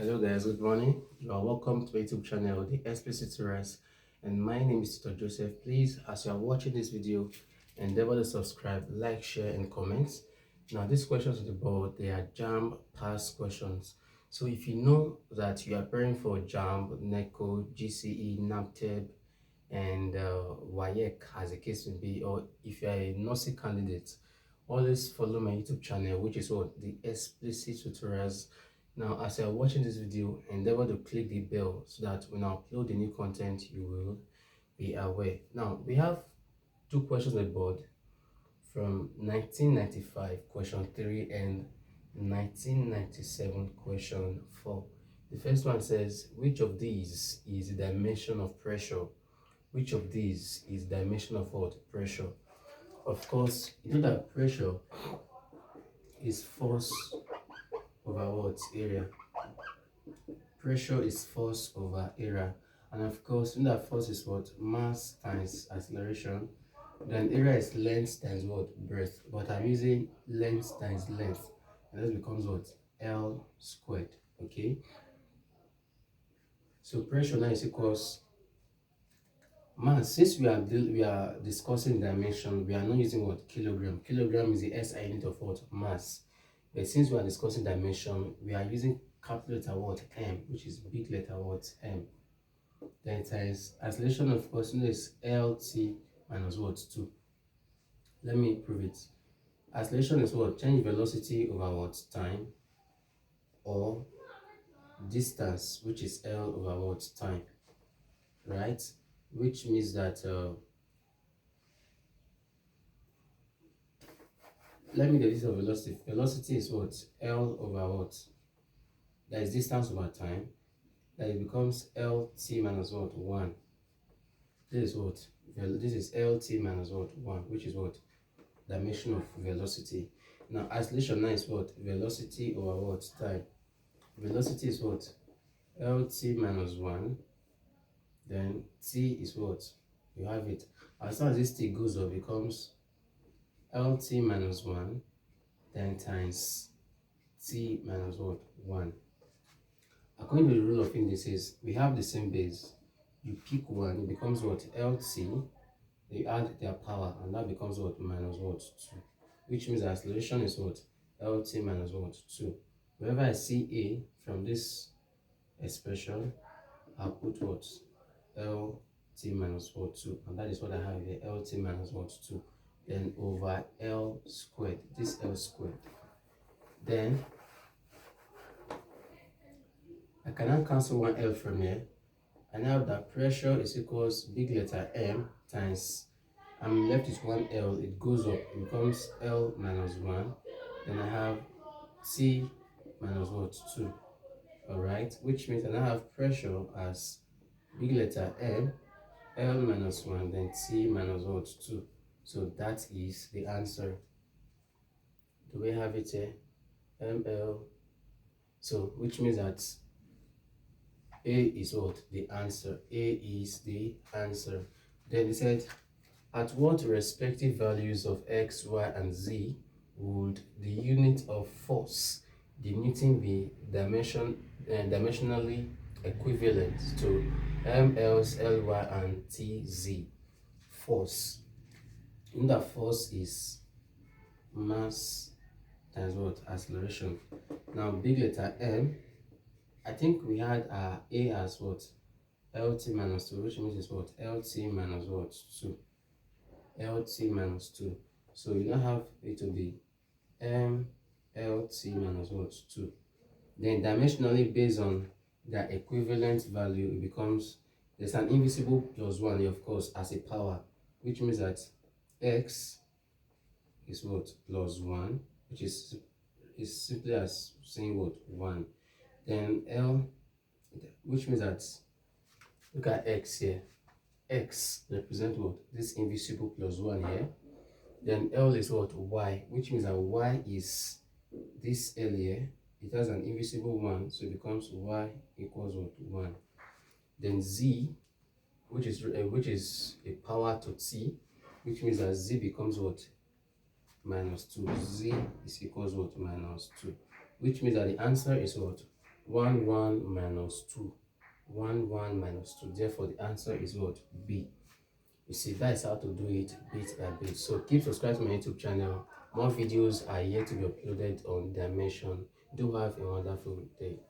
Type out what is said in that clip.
Hello guys, good morning. You are welcome to my YouTube channel, The Explicit Rise, and my name is Tutor Joseph. Please, as you are watching this video, endeavor to subscribe, like, share, and comment. Now, these questions on the board, they are Jamb past questions. So if you know that you are preparing for Jamb, NECO, GCE, NAPTEB, and WAEC as the case may be, or if you are a nursing candidate, always follow my YouTube channel, which is what the Explicit Tutorials. Now, as you are watching this video, endeavor to click the bell so that when I upload the new content, you will be aware. Now, we have two questions on the board from 1995, question 3, and 1997, question 4. The first one says, which of these is the dimension of pressure? Which of these is dimension of what? Pressure. Of course, you know that pressure is force over what? Area. Pressure is force over area. And of course, you know that force is what? Mass times acceleration. Then area is length times what? Breadth. But I'm using length times length. And this becomes what? L squared. Okay? So pressure now is equals mass. Since we are discussing dimension, we are not using what? Kilogram. Kilogram is the SI unit of what? Mass. But since we are discussing dimension, we are using capital letter what? M, which is big letter what? M. Then times acceleration, of course, is LT minus what? 2. Let me prove it. Acceleration is what? Change velocity over what? Time, or distance, which is L over what? Time, right? Which means that let me get this of velocity. Velocity is what? L over what? That is distance over time. That it becomes LT minus what? 1. This is what? This is LT minus what? 1, which is what? Dimension of velocity. Now, acceleration now is what? Velocity over what? Time. Velocity is what? LT minus 1. Then T is what? You have it. As soon as this T goes up, it becomes LT minus 1. Then times T minus what? 1. According to the rule of indices, we have the same base. You pick one, it becomes what? LT. They add their power, and that becomes what? Minus what? 2. Which means the acceleration is what? LT minus what? 2. Whenever I see A from this expression, I'll put what? LT minus what? 2. And that is what I have here. LT minus what? 2. Then over L squared. This L squared. Then I can now cancel one L from here. And now that pressure is equals big letter M times, I'm left with one L, it goes up, it becomes L minus 1. Then I have T minus what? 2. Alright, which means I now have pressure as big letter M, L minus 1, then T minus what? 2. So that is the answer. Do we have it here? ML. So which means that A is what? The answer. A is the answer. Then he said, at what respective values of x, y, and z would the unit of force denoting be dimensionally equivalent to mLs, ly, and tz? Force. In that force is mass times what? Acceleration. Now big letter M, I think we had A as what? LT minus 2, which means it's what? LT minus what? 2. LT minus 2. So you now have it to be MLT minus what? 2. Then dimensionally, based on their equivalent value, it becomes, there's an invisible plus 1 here, of course, as a power, which means that X is what? Plus 1, which is simply as saying what? 1. Then L, which means that, look at X here. X represent what? This invisible plus 1 here. Then L is what? Y, which means that Y is this L here. It has an invisible 1, so it becomes Y equals what? 1. Then Z, which is a power to T, which means that Z becomes what? Minus 2. Z is equals what? Minus 2. Which means that the answer is what? 1 1 minus 2. 1 1 minus 2. Therefore, the answer is what? B. You see, that is how to do it bit by bit. So keep subscribed to my YouTube channel. More videos are yet to be uploaded on Dimension. Do have a wonderful day.